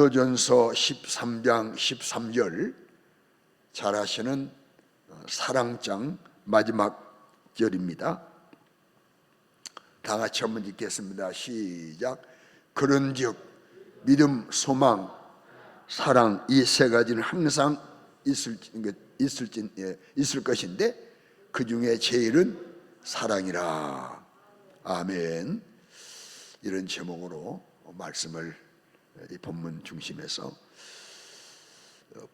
고린도전서 13장 13절 잘 아시는 사랑장 마지막 절입니다. 다 같이 한번 읽겠습니다. 시작. 그런즉 믿음, 소망, 사랑 이 세 가지는 항상 있을 것인데 그 중에 제일은 사랑이라. 아멘. 이런 제목으로 말씀을 이 본문 중심에서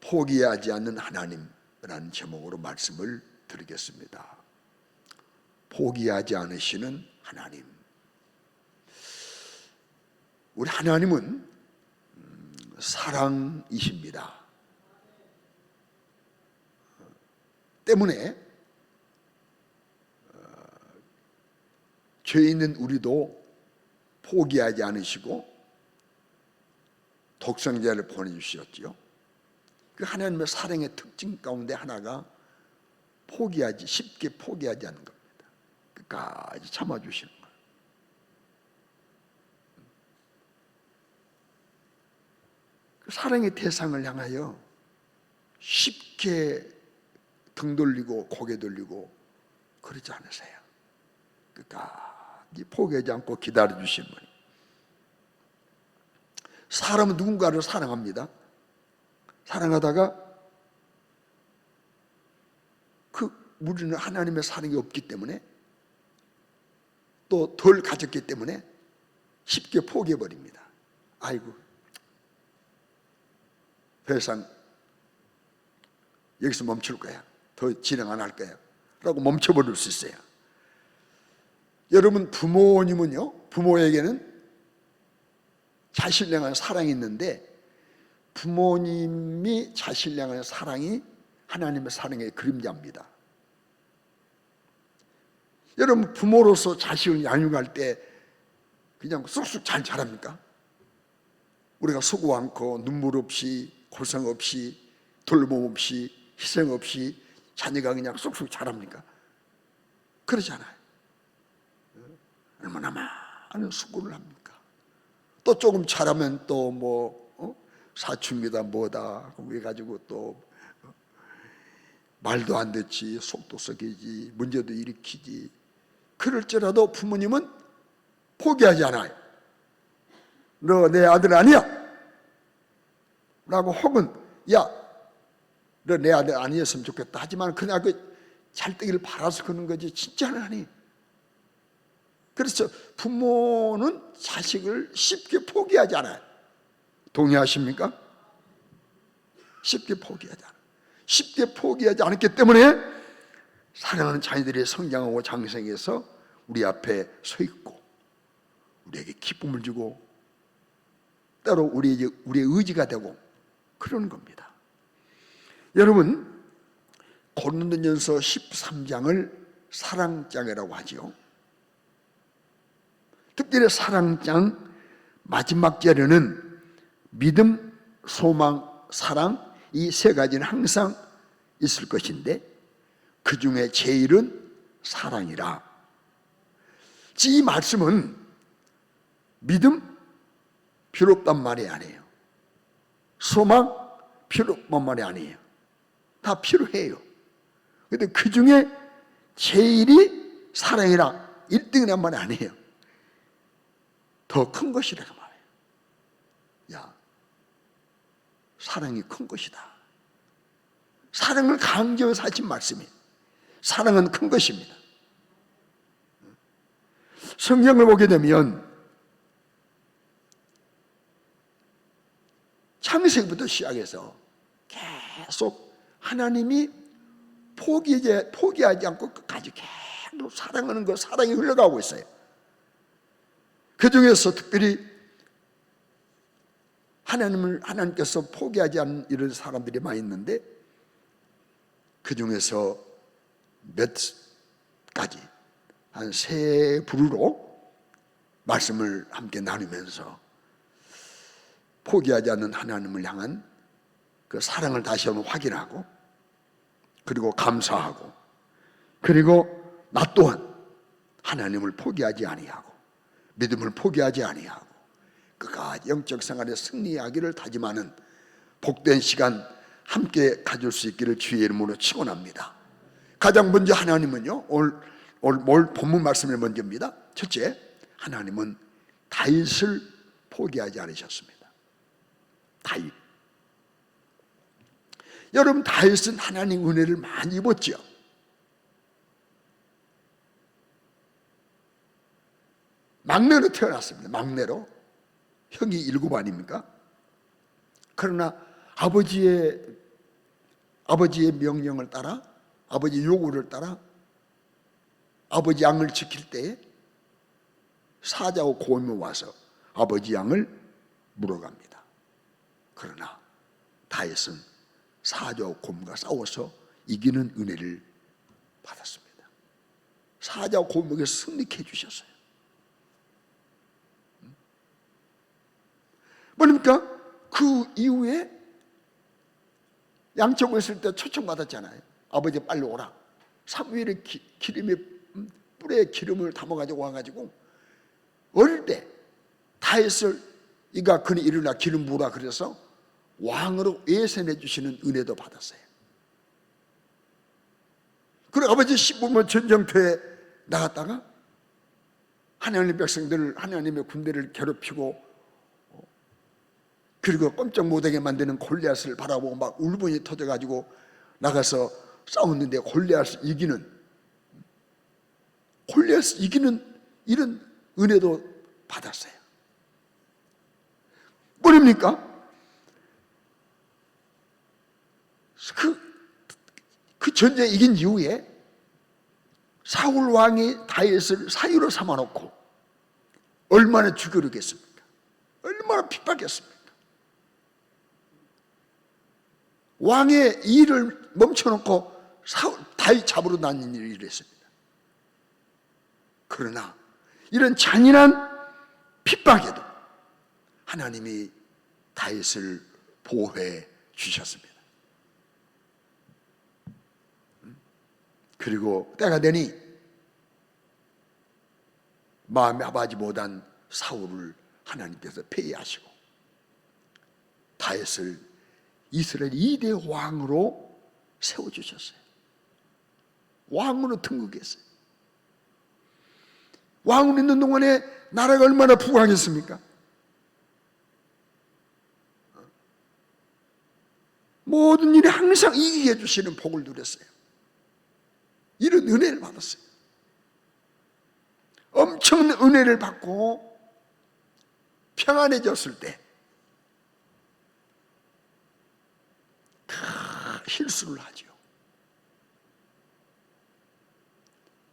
포기하지 않는 하나님이라는 제목으로 말씀을 드리겠습니다. 포기하지 않으시는 하나님. 우리 하나님은 사랑이십니다. 때문에 죄 있는 우리도 포기하지 않으시고 독생자를 보내주셨지요. 그 하나님의 사랑의 특징 가운데 하나가 쉽게 포기하지 않는 겁니다. 끝까지 참아주시는 거예요. 그 사랑의 대상을 향하여 쉽게 등 돌리고 고개 돌리고 그러지 않으세요. 끝까지 포기하지 않고 기다려주시는 분이. 사람은 누군가를 사랑합니다. 사랑하다가 우리는 하나님의 사랑이 없기 때문에 또 덜 가졌기 때문에 쉽게 포기해버립니다. 아이고, 더 이상 여기서 멈출 거야. 더 진행 안 할 거야. 라고 멈춰버릴 수 있어요. 여러분, 부모에게는 자식을 향한 사랑이 있는데 부모님이 자식을 향한 사랑이 하나님의 사랑의 그림자입니다. 여러분, 부모로서 자식을 양육할 때 그냥 쑥쑥 잘 자랍니까? 우리가 수고 않고 눈물 없이 고생 없이 돌봄 없이 희생 없이 자녀가 그냥 쑥쑥 자랍니까? 그러지 않아요. 얼마나 많은 수고를 합니까? 또 조금 잘하면 또 사춘기다 뭐다 해가지고 또 말도 안 듣지, 속도 썩이지, 문제도 일으키지. 그럴지라도 부모님은 포기하지 않아요. 너 내 아들 아니야 라고, 혹은 야, 너 내 아들 아니었으면 좋겠다 하지만 그냥 잘 되기를 바라서 그러는 거지 진짜는 아니. 그래서 부모는 자식을 쉽게 포기하지 않아요. 동의하십니까? 쉽게 포기하지 않아요. 쉽게 포기하지 않았기 때문에 사랑하는 자녀들이 성장하고 장성해서 우리 앞에 서 있고 우리에게 기쁨을 주고 때로 우리의 의지가 되고 그러는 겁니다. 여러분, 고린도전서 13장을 사랑장이라고 하지요. 특별히 사랑장 마지막 절에는 믿음, 소망, 사랑 이 세 가지는 항상 있을 것인데 그 중에 제일은 사랑이라. 이 말씀은 믿음 필요 없단 말이 아니에요. 소망 필요 없단 말이 아니에요. 다 필요해요. 그런데 그 중에 제일이 사랑이라 1등이란 말이 아니에요. 더 큰 것이라고 말해요. 야, 사랑이 큰 것이다. 사랑을 강조해서 하신 말씀이에요. 사랑은 큰 것입니다. 성경을 보게 되면 창세기부터 시작해서 계속 하나님이 포기하지 않고 끝까지 계속 사랑하는 것, 사랑이 흘러가고 있어요. 그 중에서 특별히 하나님께서 포기하지 않는 이런 사람들이 많이 있는데 그 중에서 몇 가지, 한 세 부류로 말씀을 함께 나누면서 포기하지 않는 하나님을 향한 그 사랑을 다시 한번 확인하고 그리고 감사하고 그리고 나 또한 하나님을 포기하지 아니하고 믿음을 포기하지 아니하고 끝까지 영적 생활에 승리하기를 다짐하는 복된 시간 함께 가질 수 있기를 주의 이름으로 축원합니다. 가장 먼저 하나님은요, 오늘 본문 말씀의 먼저입니다. 첫째, 하나님은 다윗을 포기하지 않으셨습니다. 다윗. 여러분, 다윗은 하나님 은혜를 많이 입었죠. 막내로 태어났습니다. 막내로. 형이 7 아닙니까? 그러나 아버지의 명령을 따라, 아버지 요구를 따라 아버지 양을 지킬 때에 사자와 곰이 와서 아버지 양을 물어갑니다. 그러나 다윗은 사자와 곰과 싸워서 이기는 은혜를 받았습니다. 사자와 곰에게 승리케 해주셨어요. 그러니까 그 이후에 양쪽을 있을 때 초청받았잖아요. 아버지 빨리 오라. 사무엘의 뿔에 기름을 담아가지고 와가지고 어릴 때 다윗을 이가 그는 일어나 기름 부으라 그래서 왕으로 예선해 주시는 은혜도 받았어요. 그리고 아버지 시부모 전쟁터에 나갔다가 하나님의 백성들을, 하나님의 군대를 괴롭히고 그리고 꼼짝 못하게 만드는 골리앗을 바라보고 막 울분이 터져가지고 나가서 싸웠는데 골리앗을 이기는 이런 은혜도 받았어요. 뭐랍니까? 그 전쟁 이긴 이후에 사울 왕이 다윗을 사유로 삼아놓고 얼마나 죽여르겠습니까? 얼마나 핍박했습니까? 왕의 일을 멈춰놓고 다윗 잡으러 다니는 일을 했습니다. 그러나 이런 잔인한 핍박에도 하나님이 다윗을 보호해 주셨습니다. 그리고 때가 되니 마음에 아파하지 못한 사울을 하나님께서 폐위하시고 다윗을 이스라엘 2대 왕으로 세워주셨어요. 왕으로 등극했어요. 왕으로 있는 동안에 나라가 얼마나 부강했습니까? 모든 일에 항상 이기게 해주시는 복을 누렸어요. 이런 은혜를 받았어요. 엄청난 은혜를 받고 평안해졌을 때 실수를 하죠.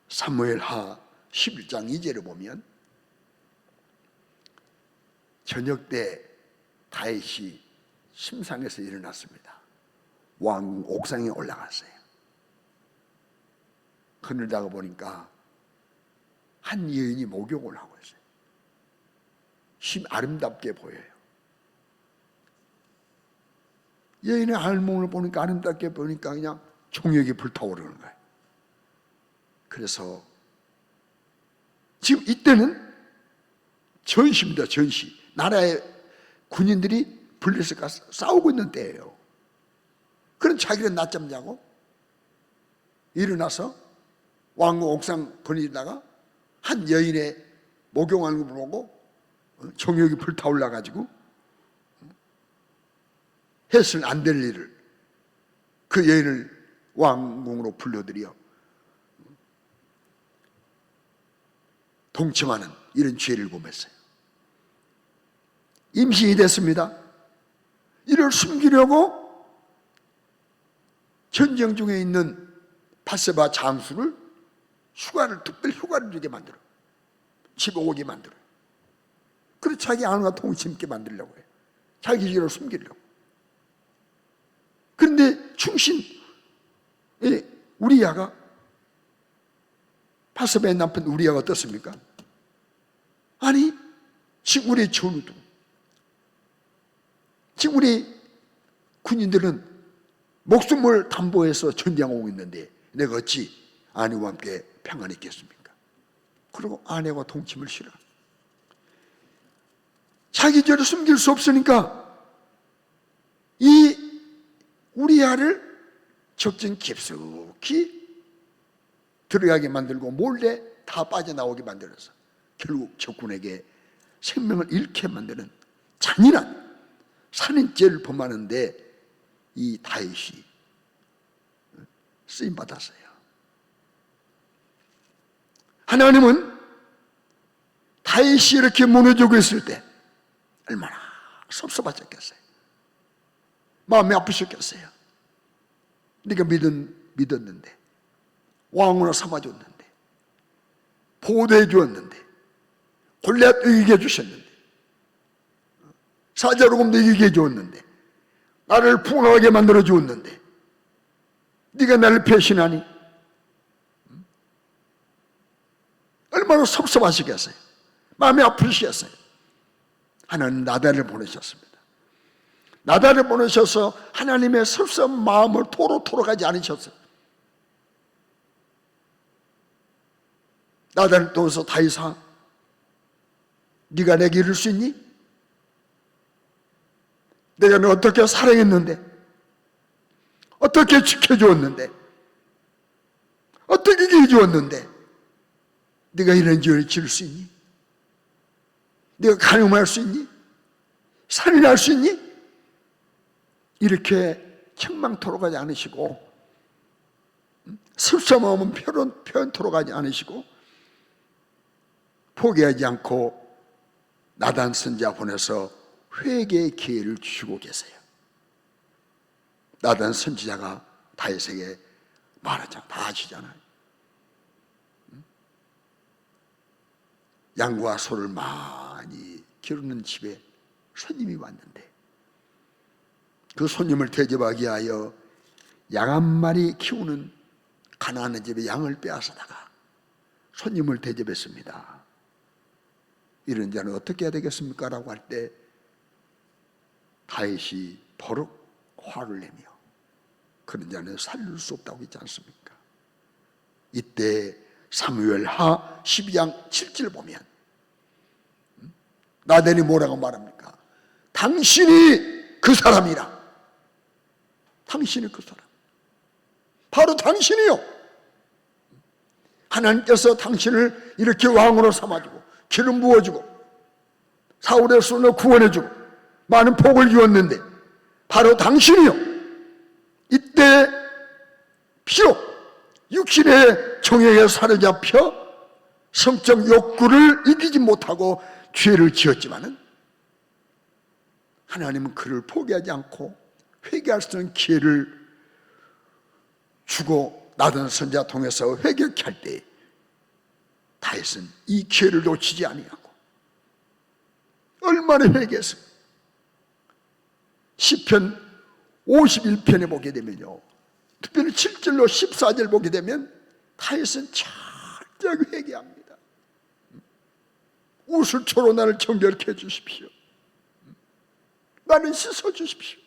사무엘하 11장 2절을 보면 저녁 때 다윗이 심상에서 일어났습니다. 왕 옥상에 올라갔어요. 그늘다가 보니까 한 여인이 목욕을 하고 있어요. 심 아름답게 보여요. 여인의 알몸을 보니까 아름답게 보니까 그냥 정욕이 불타오르는 거예요. 그래서 지금 이때는 전시입니다. 전시. 나라의 군인들이 블레셋 가서 싸우고 있는 때예요. 그럼 자기는 낮잠 자고 일어나서 왕궁 옥상 거닐다가 한 여인의 목욕하는 걸 보고 정욕이 불타올라 가지고 해서는 안 될 일을 그 여인을 왕궁으로 불러들여 동침하는 이런 죄를 범했어요. 임신이 됐습니다. 이를 숨기려고 전쟁 중에 있는 바세바 장수를 특별히 휴가를 주게 만들어. 집에 오게 만들어. 그래서 자기 아내와 동침있게 만들려고 해요. 자기 일을 숨기려고. 그런데 충신 우리야가 바세바의 남편 우리야가 어떻습니까? 아니 지금 우리 전우도 지금 우리 군인들은 목숨을 담보해서 전쟁하고 있는데 내가 어찌 아내와 함께 평안히 있겠습니까? 그리고 아내와 동침을 싫어. 자기 죄를 숨길 수 없으니까 이 우리아를 적정 깊숙이 들어가게 만들고 몰래 다 빠져나오게 만들어서 결국 적군에게 생명을 잃게 만드는 잔인한 살인죄를 범하는데 이 다윗이 쓰임받았어요. 하나님은 다윗이 이렇게 무너지고 있을 때 얼마나 섭섭하셨겠어요. 마음이 아프셨겠어요. 네가 믿었는데, 왕으로 삼아줬는데, 보호해 주었는데, 골리앗 이기게 해주셨는데, 사자로금도 이기게 해주었는데, 나를 풍성하게 만들어 주었는데 네가 나를 배신하니? 얼마나 섭섭하시겠어요. 마음이 아프시겠어요. 하나님 나단을 보내셨습니다. 나단을 보내셔서 하나님의 섭섭한 마음을 토로하지 않으셨어요. 나단을 통해서 다윗아, 네가 내게 이룰 수 있니? 내가 너 어떻게 사랑했는데, 어떻게 지켜주었는데, 어떻게 이겨주었는데 네가 이런 죄를 지을 수 있니? 네가 간음할 수 있니? 살인할 수 있니? 이렇게 책망토록 하지 않으시고, 섭섭함은 표현토록 하지 않으시고, 포기하지 않고 나단 선지자 보내서 회개의 기회를 주시고 계세요. 나단 선지자가 다윗에게 말하잖아. 다 아시잖아요. 양과 소를 많이 기르는 집에 손님이 왔는데 그 손님을 대접하기 위하여 양 한 마리 키우는 가난한 집에 양을 빼앗아다가 손님을 대접했습니다. 이런 자는 어떻게 해야 되겠습니까? 라고 할 때 다윗이 버럭 화를 내며 그런 자는 살릴 수 없다고 했지 않습니까? 이때 사무엘하 12장 7절 보면 나단이 뭐라고 말합니까? 당신이 그 사람이라. 당신이 그 사람. 바로 당신이요. 하나님께서 당신을 이렇게 왕으로 삼아주고 기름 부어주고 사울의 손을 구원해주고 많은 복을 주었는데 바로 당신이요. 이때 비록 육신의 정욕에 사로잡혀 성적 욕구를 이기지 못하고 죄를 지었지만은 하나님은 그를 포기하지 않고 회개할 수 있는 기회를 주고 나단 선지자 통해서 회개케 할 때 다윗은 이 기회를 놓치지 아니하고 얼마나 회개했습니까? 시편 51편에 보게 되면요, 특별히 7절로 14절 보게 되면 다윗은 철저하게 회개합니다. 우슬초로 나를 정결케 해주십시오. 나는 씻어주십시오.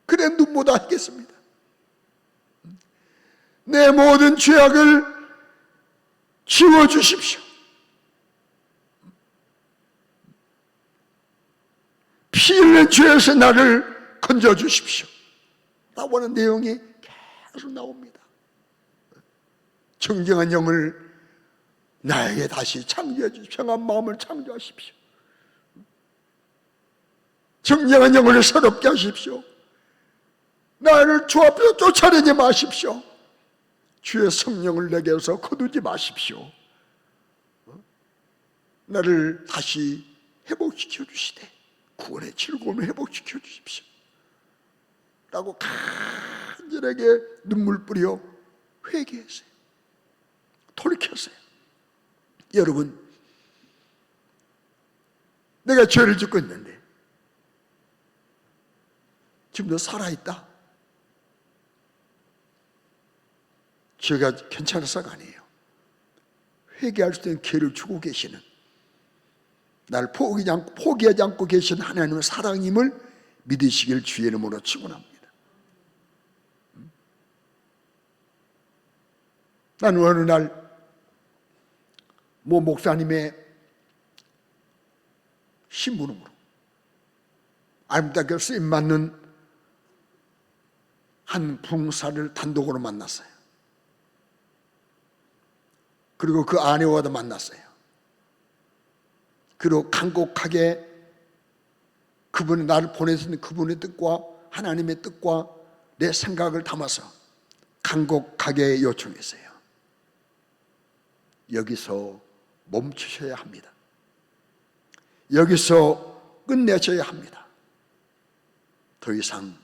그래 눈보다 하겠습니다. 내 모든 죄악을 지워주십시오. 피 흘린 죄에서 나를 건져주십시오. 라고 하는 내용이 계속 나옵니다. 정정한 영을 나에게 다시 창조해 주십시오. 평안 마음을 창조하십시오. 정정한 영을 서럽게 하십시오. 나를 주 앞에서 쫓아내지 마십시오. 주의 성령을 내게서 거두지 마십시오. 나를 다시 회복시켜 주시되 구원의 즐거움을 회복시켜 주십시오. 라고 간절하게 눈물 뿌려 회개했어요. 돌이켰어요. 여러분, 내가 죄를 짓고 있는데 지금도 살아있다? 죄가 괜찮아서가 아니에요. 회개할 수 있는 기회를 주고 계시는, 나를 포기하지 않고 계신 하나님의 사랑임을 믿으시길 주의 이름으로 축원합니다. 나는 어느 날 목사님의 심부름으로 아름답게 쓰임받는 한 부흥사를 단독으로 만났어요. 그리고 그 아내와도 만났어요. 그리고 간곡하게 그분이 나를 보내신 그분의 뜻과 하나님의 뜻과 내 생각을 담아서 간곡하게 요청했어요. 여기서 멈추셔야 합니다. 여기서 끝내셔야 합니다. 더 이상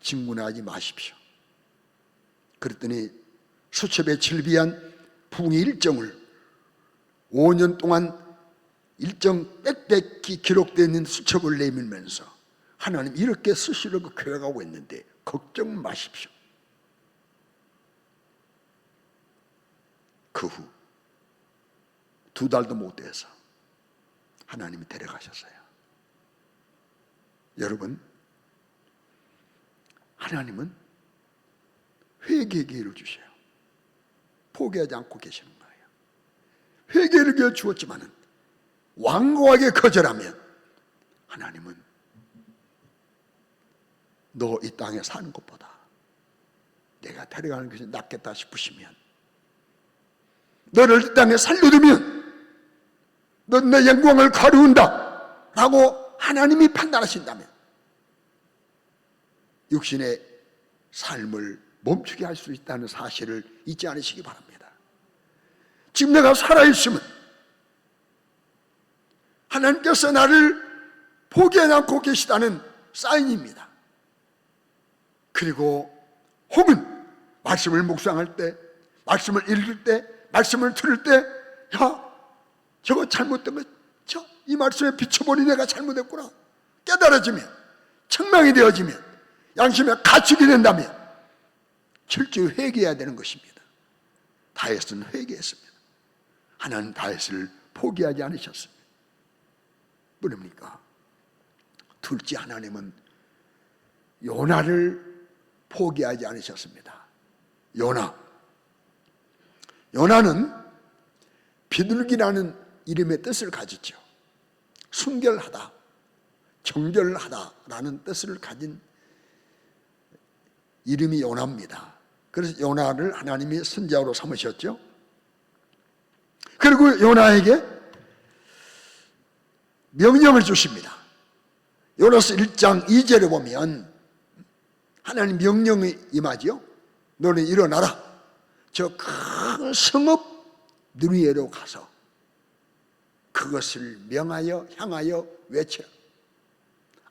진군하지 마십시오. 그랬더니 수첩에 질비한 부흥의 일정을 5년 동안 일정 빽빽히 기록되어 있는 수첩을 내밀면서 하나님 이렇게 쓰시려고 계획하고 있는데 걱정 마십시오. 그 후 2달도 못 돼서 하나님이 데려가셨어요. 여러분, 하나님은 회개의 기회를 주셔요. 포기하지 않고 계시는 거예요. 회개의 기회를 주었지만은 완고하게 거절하면 하나님은 너 이 땅에 사는 것보다 내가 데려가는 것이 낫겠다 싶으시면, 너를 이 땅에 살려두면 넌 내 영광을 가리운다 라고 하나님이 판단하신다면 육신의 삶을 멈추게 할 수 있다는 사실을 잊지 않으시기 바랍니다. 지금 내가 살아있으면 하나님께서 나를 포기하지 않고 계시다는 사인입니다. 그리고 혹은 말씀을 묵상할 때, 말씀을 읽을 때, 말씀을 들을 때, 야, 저거 잘못된 거, 이 말씀에 비춰보니 내가 잘못했구나 깨달아지면, 청명이 되어지면, 양심에 갇히게 된다면 철저히 회개해야 되는 것입니다. 다윗은 회개했습니다. 하나님 다윗을 포기하지 않으셨습니다. 뭐랍니까? 둘째, 하나님은 요나를 포기하지 않으셨습니다. 요나는 비둘기라는 이름의 뜻을 가졌죠. 순결하다, 정결하다라는 뜻을 가진 이름이 요나입니다. 그래서 요나를 하나님이 선지자로 삼으셨죠. 그리고 요나에게 명령을 주십니다. 요나서 1장 2절에 보면 하나님 명령이 임하지요. 너는 일어나라. 저 큰 성읍 느니웨로 가서 그것을 명하여 향하여 외치라.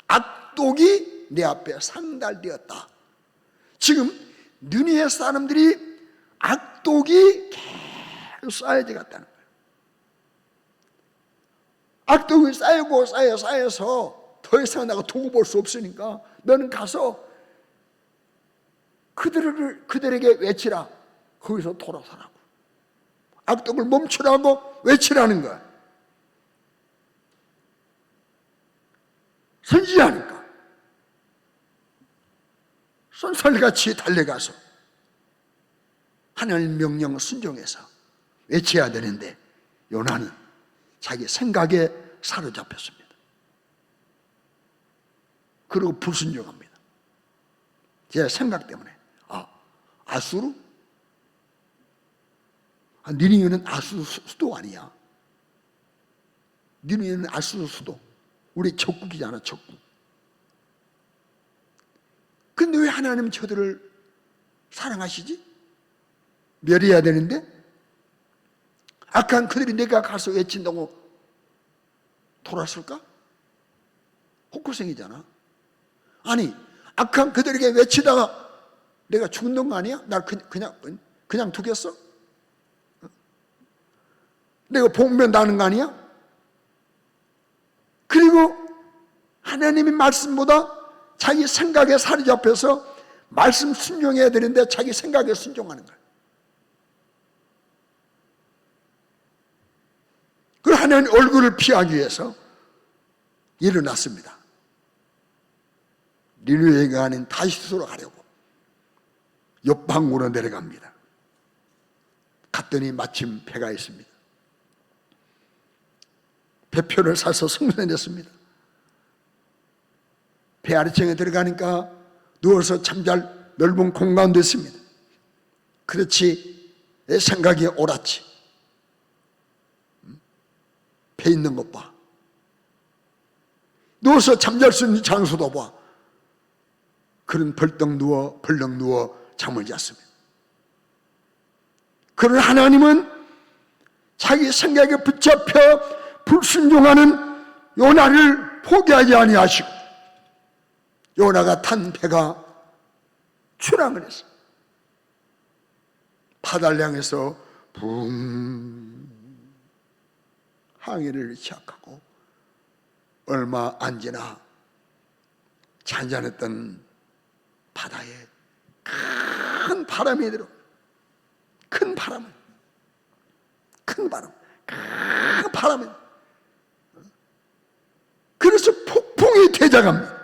악독이 내 앞에 상달되었다. 지금 느니웨 사람들이 악독이 계속 쌓여져 갔다는 거예요. 악독이 쌓이고 쌓여서 더 이상 내가 두고 볼 수 없으니까 너는 가서 그들에게 외치라. 거기서 돌아서라고. 악독을 멈추라고 외치라는 거야. 선지자니까 쏜살같이 달려가서 하나님 명령을 순종해서 외쳐야 되는데 요나는 자기 생각에 사로잡혔습니다. 그리고 불순종합니다. 제 생각 때문에. 아수르? 니니웨는 아수르 수도 아니야. 니니웨는 아수르 수도. 우리 적국이잖아, 적국. 근데 왜 하나님은 저들을 사랑하시지? 멸해야 되는데? 악한 그들이 내가 가서 외친다고 돌았을까? 헛구생이잖아. 아니, 악한 그들에게 외치다가 내가 죽는 거 아니야? 날 그냥 두겠어? 내가 복면 나는 거 아니야? 그리고 하나님의 말씀보다 자기 생각에 사로잡혀서 말씀 순종해야 되는데 자기 생각에 순종하는 거야. 그리고 하나님 얼굴을 피하기 위해서 일어났습니다. 니느웨가 아닌 다시스로 가려고 옆방으로 내려갑니다. 갔더니 마침 배가 있습니다. 배표를 사서 성전했습니다. 배 아래층에 들어가니까 누워서 잠잘 넓은 공간도 있습니다. 그렇지, 내 생각이 옳았지. 배 있는 것 봐. 누워서 잠잘 수 있는 장소도 봐. 그런 벌떡 누워 잠을 잤습니다. 그런 하나님은 자기 생각에 붙잡혀 불순종하는 요나를 포기하지 아니하시고, 요나가 탄 배가 출항을 했어요. 바다를 향해서 붕 항해를 시작하고, 얼마 안 지나 잔잔했던 바다에 큰 바람이 들어. 큰 바람이. 그래서 폭풍이 되자갑니다.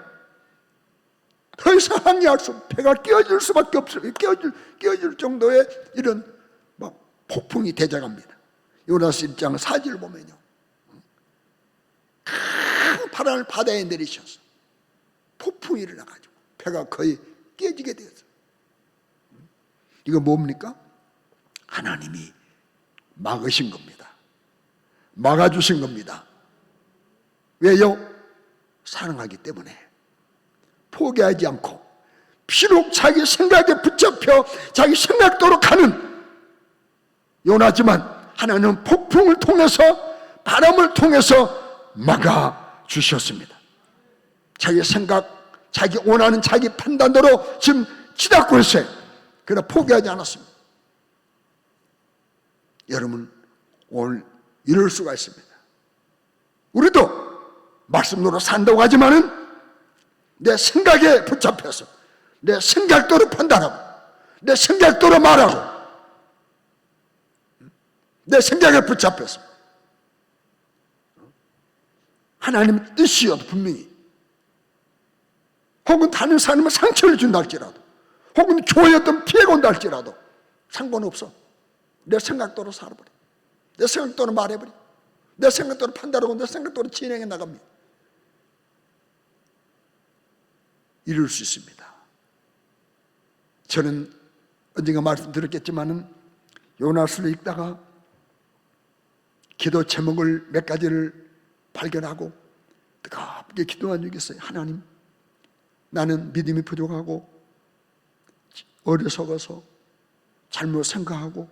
더 이상 항해할 수 없어. 배가 끼어질 수밖에 없어요. 끼어질 정도의 이런 막 폭풍이 되자갑니다. 요나스 1장 4절 보면요, 큰 바람을 바다에 내리셔서 폭풍이 일어나가지고 배가 거의 깨지게 되었어요. 이거 뭡니까? 하나님이 막으신 겁니다. 막아주신 겁니다. 왜요? 사랑하기 때문에. 포기하지 않고, 비록 자기 생각에 붙잡혀 자기 생각대로 가는 요나지만, 하나님은 폭풍을 통해서, 바람을 통해서 막아주셨습니다. 자기 생각, 자기 원하는 자기 판단대로 지금 치닫고 있어요. 그러나 포기하지 않았습니다. 여러분, 오늘 이럴 수가 있습니다. 우리도 말씀대로 산다고 하지만은 내 생각에 붙잡혀서 내 생각대로 판단하고 내 생각대로 말하고 내 생각에 붙잡혀서 하나님의 뜻이어도 분명히, 혹은 다른 사람은 상처를 준다 할지라도, 혹은 교회에 어떤 피해가 온다 할지라도 상관없어. 내 생각대로 살아버려. 내 생각대로 말해버려. 내 생각대로 판단하고 내 생각대로 진행해 나갑니다. 이룰 수 있습니다. 저는 언젠가 말씀드렸겠지만은 요나스를 읽다가 기도 제목을 몇 가지를 발견하고 뜨겁게 기도한 적이 있어요. 하나님, 나는 믿음이 부족하고 어리석어서 잘못 생각하고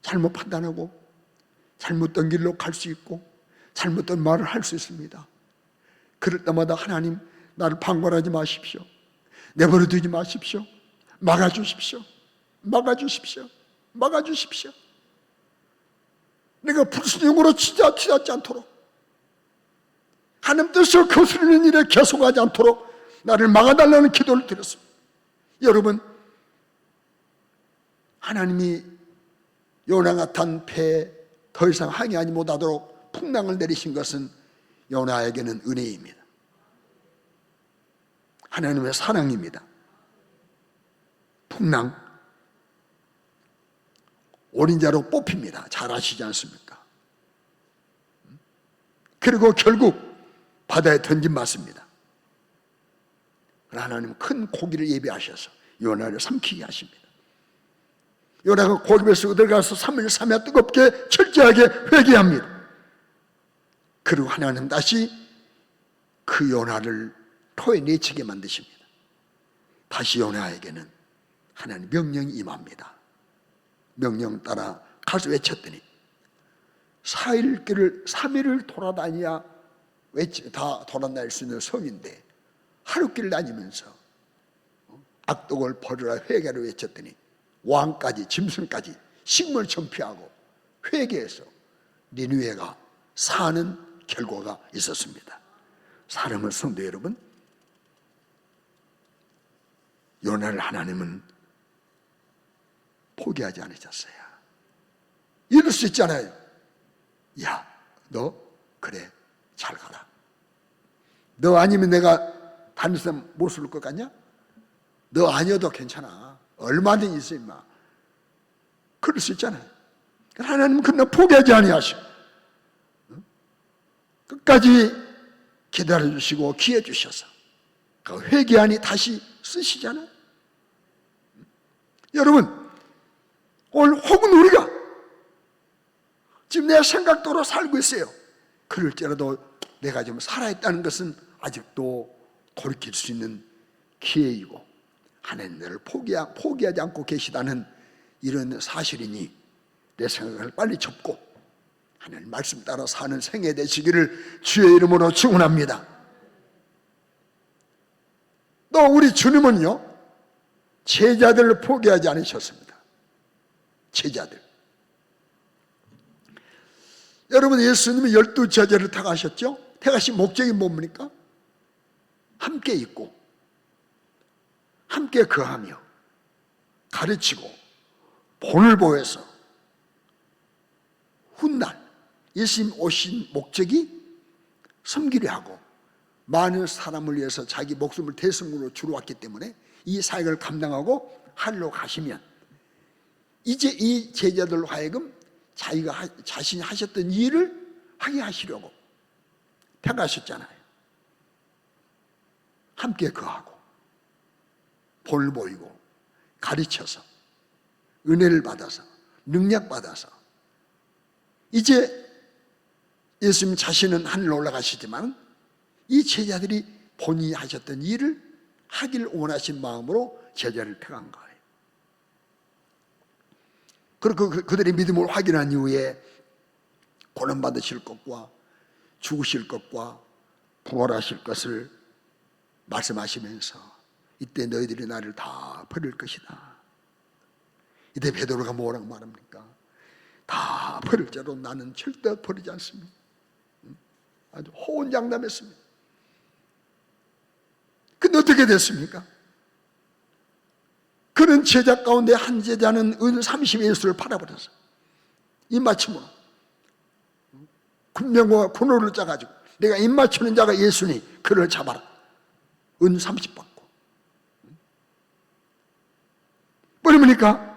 잘못 판단하고 잘못된 길로 갈 수 있고 잘못된 말을 할 수 있습니다. 그럴 때마다 하나님, 나를 방관하지 마십시오. 내버려 두지 마십시오. 막아주십시오. 막아주십시오. 막아주십시오. 내가 불순종으로 치닫지 않도록, 하나님 뜻을 거스르는 일에 계속하지 않도록 나를 막아달라는 기도를 드렸습니다. 여러분, 하나님이 요나가 탄 배에 더 이상 항해하지 못하도록 풍랑을 내리신 것은 요나에게는 은혜입니다. 하나님의 사랑입니다. 풍랑, 올인자로 뽑힙니다. 잘 아시지 않습니까? 그리고 결국 바다에 던짐받습니다. 하나님은 큰 고기를 예비하셔서 요나를 삼키게 하십니다. 요나가 고기에 속 들어가서 3일 3야 뜨겁게 철저하게 회개합니다. 그리고 하나님은 다시 그 요나를 토에 내치게 만드십니다. 다시 요나에게는 하나님 명령이 임합니다. 명령 따라 가서 외쳤더니 4일길을 3일을 돌아다녀야 다 돌아다닐 수 있는 섬인데, 하루길 다니면서 악독을 버리라 회개를 외쳤더니 왕까지 짐승까지 식물 전폐하고 회개해서 니느웨가 사는 결과가 있었습니다. 사랑하는 성도 여러분, 요나를 하나님은 포기하지 않으셨어요. 이럴 수 있잖아요. 야, 너 그래, 잘 가라. 너 아니면 내가 다른 사람 못 쏠 것 같냐? 너 아니어도 괜찮아. 얼마든지 있어 임마. 그럴 수 있잖아요. 하나님은 그러나 포기하지 아니하시고, 끝까지 기다려주시고 기회 주셔서 그 회개하니 다시 쓰시잖아요. 여러분, 오늘 혹은 우리가 지금 내 생각대로 살고 있어요. 그럴지라도 내가 좀 살아있다는 것은 아직도 돌이킬 수 있는 기회이고 하나님 나를 포기하지 않고 계시다는 이런 사실이니 내 생각을 빨리 접고 하나님 말씀 따라 사는 생애 되시기를 주의 이름으로 축원합니다. 또 우리 주님은요, 제자들을 포기하지 않으셨습니다. 제자들. 여러분, 예수님이 12제자를 택하셨죠? 택하신 목적이 뭡니까? 함께 있고 함께 거하며 가르치고 본을 보여서 훗날 예수님 오신 목적이 섬기려 하고 많은 사람을 위해서 자기 목숨을 대승으로 주러 왔기 때문에 이 사역을 감당하고 하늘로 가시면 이제 이 제자들로 하여금 자신이 하셨던 일을 하게 하시려고 택하셨잖아요. 함께 거하고 본을 보이고 가르쳐서 은혜를 받아서 능력 받아서 이제 예수님 자신은 하늘로 올라가시지만 이 제자들이 본인이 하셨던 일을 하기를 원하신 마음으로 제자를 택한 거예요. 그리고 그들의 믿음을 확인한 이후에 고난받으실 것과 죽으실 것과 부활하실 것을 말씀하시면서 이때 너희들이 나를 다 버릴 것이다. 이때 베드로가 뭐라고 말합니까? 다 버릴지라도 나는 절대 버리지 않습니다. 아주 호언장담했습니다. 근데 어떻게 됐습니까? 그런 제자 가운데 한 제자는 은 30의 예수를 팔아버렸어. 입맞춤으로 군명과 군호를 짜가지고 내가 입맞추는 자가 예수니 그를 잡아라. 은 30 받고. 그러니까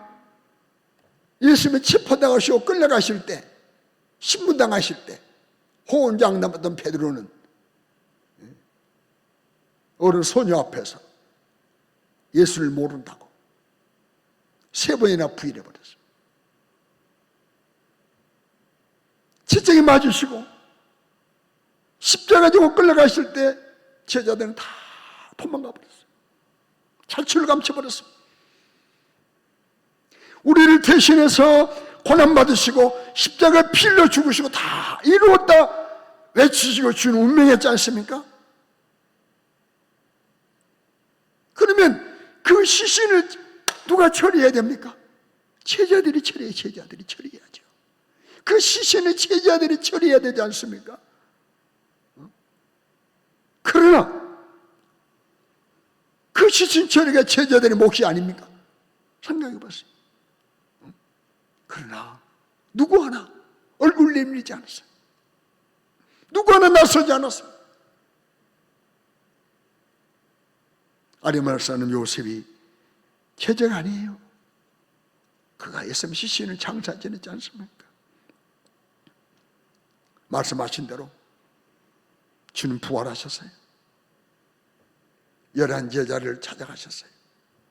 예수님이 체포당하시고 끌려가실 때, 신문당하실 때 호언장담했던 베드로는 어른 소녀 앞에서 예수를 모른다고 3번이나 부인해버렸어요. 채찍에 맞으시고 십자가 지고 끌려가실 때 제자들은 다 도망가 버렸어요. 자취를 감춰버렸습니다. 우리를 대신해서 고난받으시고 십자가에 피 흘려 죽으시고 다 이루었다 외치시고 주는 운명했지 않습니까? 그러면 그 시신을 누가 처리해야 됩니까? 제자들이 처리해야죠. 그 시신을 제자들이 처리해야 되지 않습니까? 그러나 그 시신 처리가 제자들의 몫이 아닙니까? 생각해 보세요. 그러나 누구 하나 얼굴 내밀지 않았어요. 누구 하나 나서지 않았어요. 아리마를 사는 요셉이 제자가 아니에요. 그가 예수님 시신을 장사 지냈지 않습니까? 말씀하신 대로 주님 부활하셨어요. 11제자를 찾아가셨어요.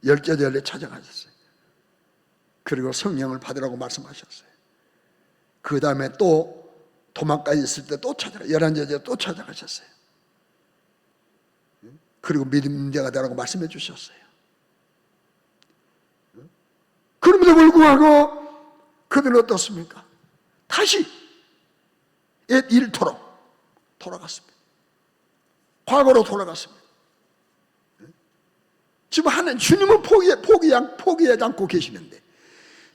10제자를 찾아가셨어요. 그리고 성령을 받으라고 말씀하셨어요. 그 다음에 또 도망가 있을 때 또 11제자 또 찾아가셨어요. 그리고 믿음자가 되라고 말씀해 주셨어요. 그럼에도 불구하고 그들은 어떻습니까? 다시 옛 일터로 돌아갔습니다. 과거로 돌아갔습니다. 지금 하나님 주님은 포기하지 않고 계시는데,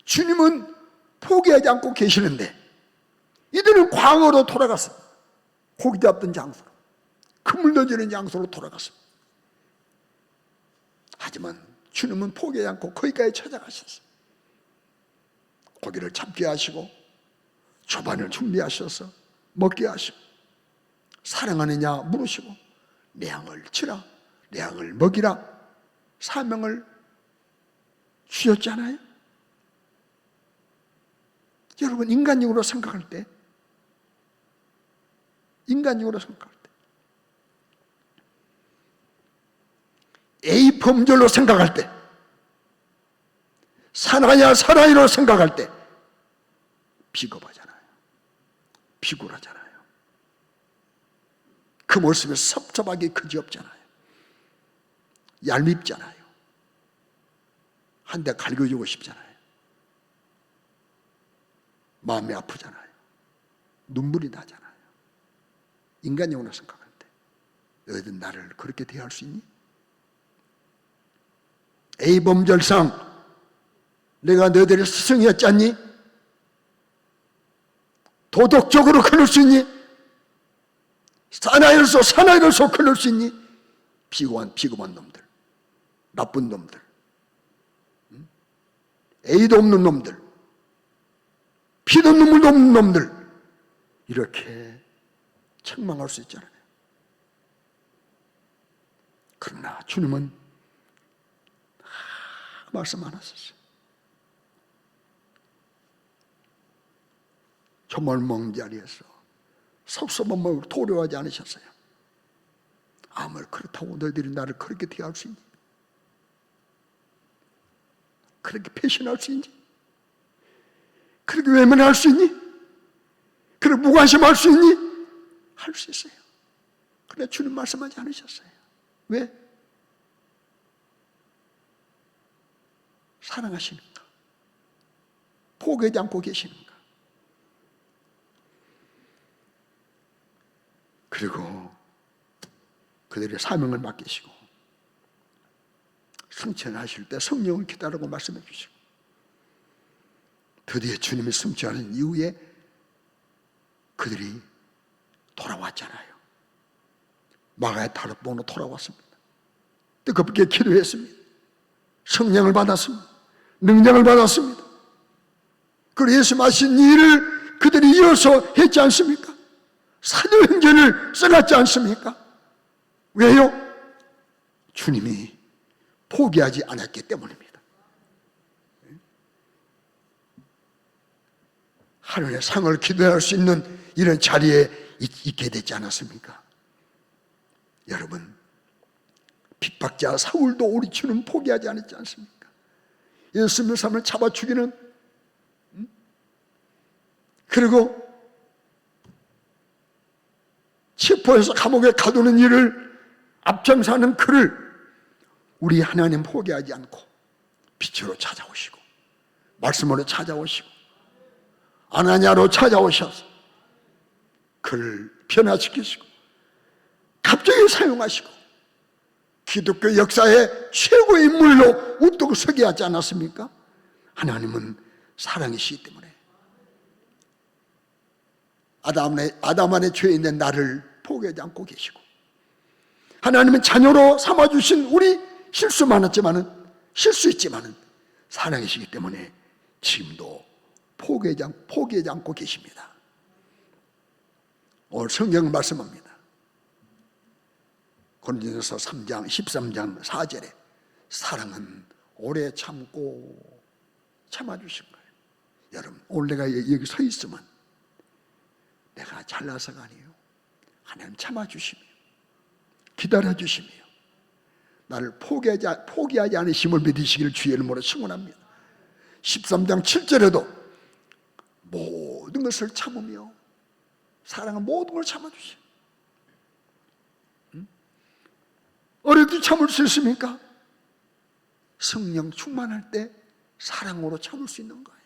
주님은 포기하지 않고 계시는데 이들은 과거로 돌아갔습니다. 고기 잡던 장소로, 그물 던지는 장소로 돌아갔습니다. 하지만 주님은 포기하지 않고 거기까지 찾아가셨어요. 고기를 잡게 하시고 조반을 준비하셔서 먹게 하시고 사랑하느냐 물으시고 내 양을 치라, 내 양을 먹이라 사명을 주셨잖아요. 여러분, 인간적으로 생각할 때 인간적으로 생각할 때, A 범죄로 생각할 때, 사나이야 사나이로 생각할 때 비겁하잖아요. 비굴하잖아요. 그 모습에 섭섭하기 그지없잖아요. 얄밉잖아요. 한 대 갈겨주고 싶잖아요. 마음이 아프잖아요. 눈물이 나잖아요. 인간적으로 생각할 때 너희들 나를 그렇게 대할 수 있니? A 범절상 내가 너희들의 스승이었지 않니? 도덕적으로 그럴 수 있니? 사나이로서 그럴 수 있니? 비겁한 놈들, 나쁜 놈들, A도 없는 놈들, 피도 눈물도 없는 놈들, 이렇게 책망할 수 있잖아요. 그러나 주님은 말씀 안 하셨어요. 조물멍 자리에서 섭섭함을 토로하지 않으셨어요. 아무리 그렇다고 너희들이 나를 그렇게 대할 수 있니? 그렇게 배신할 수 있니? 그렇게 외면할 수 있니? 그렇게 무관심할 수 있니? 할 수 있어요. 그러나 주님 말씀하지 않으셨어요. 왜? 사랑하시니까, 포기하지 않고 계시는가. 그리고 그들의 사명을 맡기시고 승천하실 때 성령을 기다리고 말씀해 주시고, 드디어 주님이 승천하는 이후에 그들이 돌아왔잖아요. 마가의 다락방으로 돌아왔습니다. 뜨겁게 기도했습니다. 성령을 받았습니다. 능력을 받았습니다. 그리고 예수 하신 일을 그들이 이어서 했지 않습니까? 사도행전을 써갔지 않습니까? 왜요? 주님이 포기하지 않았기 때문입니다. 하늘의 상을 기도할 수 있는 이런 자리에 있게 되지 않았습니까? 여러분, 핍박자 사울도 우리 주는 포기하지 않았지 않습니까? 예수님의 삶을 잡아 죽이는, 그리고 체포해서 감옥에 가두는 일을 앞장서는 그를 우리 하나님 포기하지 않고 빛으로 찾아오시고 말씀으로 찾아오시고 아나니아로 찾아오셔서 그를 변화시키시고 갑자기 사용하시고 기독교 역사의 최고의 인물로 우뚝 서게 하지 않았습니까? 하나님은 사랑이시기 때문에 아담 안에 죄 있는 나를 포기하지 않고 계시고, 하나님은 자녀로 삼아주신 우리 실수 있지만은 사랑이시기 때문에 지금도 포기하지 않고 계십니다. 오늘 성경 말씀합니다. 고린도전서 3장 13장 4절에 사랑은 오래 참고 참아주신 거예요. 여러분, 오늘 내가 여기 서 있으면 내가 잘나서가 아니에요. 하나님 참아주시며 기다려주시며 나를 포기하지 않으심을 믿으시기를 주의 이름으로 축원합니다. 13장 7절에도 모든 것을 참으며 사랑은 모든 걸 참아주시오. 어려도 참을 수 있습니까? 성령 충만할 때 사랑으로 참을 수 있는 거예요.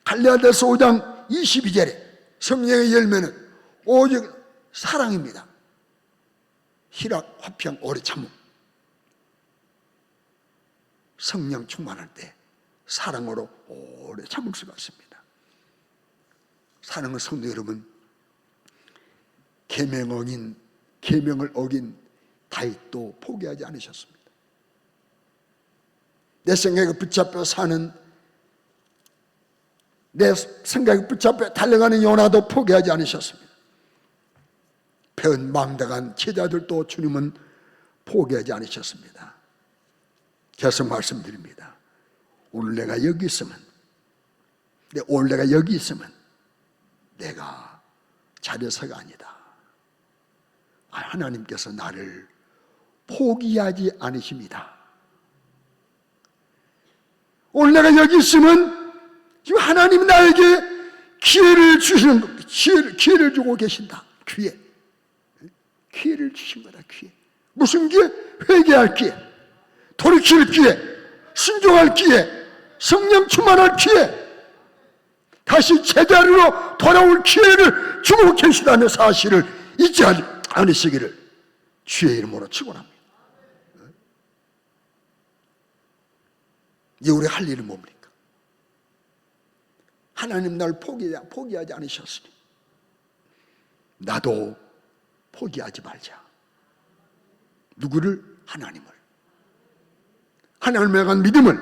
갈라디아서 5장 22절에 성령의 열매는 오직 사랑입니다. 희락, 화평, 오래 참음. 성령 충만할 때 사랑으로 오래 참을 수가 있습니다. 사랑하는 성도 여러분, 계명을 어긴 다윗도 포기하지 않으셨습니다. 내 생각에 붙잡혀 사는, 내 생각에 붙잡혀 달려가는 요나도 포기하지 않으셨습니다. 변망당한 제자들도 주님은 포기하지 않으셨습니다. 계속 말씀드립니다. 오늘 내가 여기 있으면 내가 잘해서가 아니다. 하나님께서 나를 포기하지 않으십니다. 오늘 내가 여기 있으면 지금 하나님 나에게 기회를 주시는 겁니다. 기회를 주고 계신다. 기회를 주신 거다. 기회. 무슨 기회? 회개할 기회, 돌이킬 기회, 순종할 기회, 성령 충만할 기회, 다시 제자리로 돌아올 기회를 주고 계시다는 사실을 잊지 않으시기를 주의 이름으로 축원합니다. 이제 우리 할 일은 뭡니까? 하나님 날 포기하지 않으셨으니 나도 포기하지 말자. 누구를? 하나님을. 하나님을 향한 믿음을,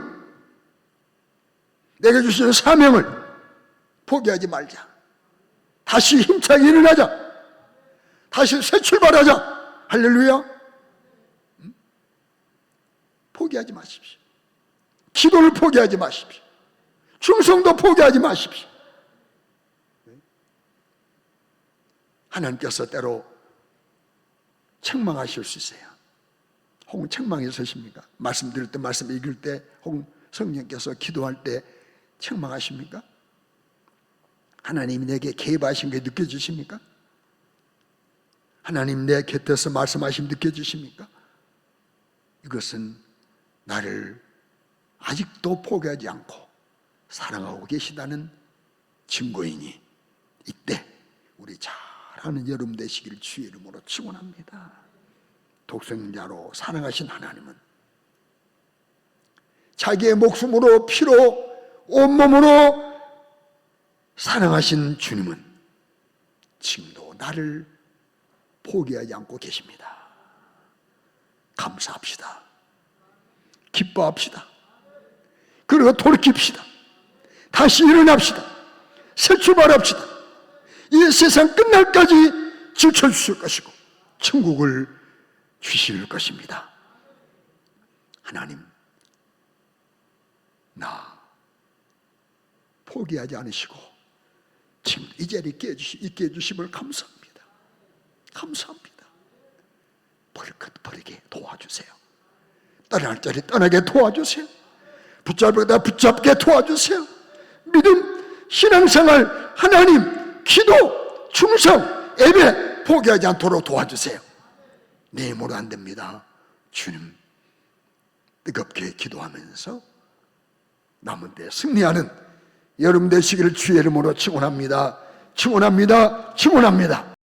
내게 주시는 사명을 포기하지 말자. 다시 힘차게 일어나자. 다시 새 출발하자. 할렐루야. 포기하지 마십시오. 기도를 포기하지 마십시오. 충성도 포기하지 마십시오. 하나님께서 때로 책망하실 수 있어요. 혹은 책망해 서십니까? 말씀 드릴 때, 말씀 읽을 때, 혹은 성령께서 기도할 때 책망하십니까? 하나님이 내게 개입하신 게 느껴지십니까? 하나님 내 곁에서 말씀하심 느껴지십니까? 이것은 나를 아직도 포기하지 않고 사랑하고 계시다는 증거이니 이때 우리 잘하는 여러분 되시기를 주의 이름으로 축원합니다. 독생자로 사랑하신 하나님은, 자기의 목숨으로 피로 온몸으로 사랑하신 주님은 지금도 나를 포기하지 않고 계십니다. 감사합시다. 기뻐합시다. 그리고 돌이킵시다. 다시 일어납시다. 새 출발합시다. 이 세상 끝날까지 지켜주실 것이고 천국을 주실 것입니다. 하나님, 나 포기하지 않으시고 지금 이 자리에 있게 해주심을 감사합니다. 감사합니다. 버릴 것 버리게 도와주세요. 떠날 자리 떠나게 도와주세요. 붙잡을 것 붙잡게 도와주세요. 믿음, 신앙생활, 하나님, 기도, 충성, 예배 포기하지 않도록 도와주세요. 내 힘으로 안 됩니다. 주님, 뜨겁게 기도하면서 남은 때 승리하는 여러분 되시기를 주의 이름으로 축원합니다. 축원합니다. 축원합니다.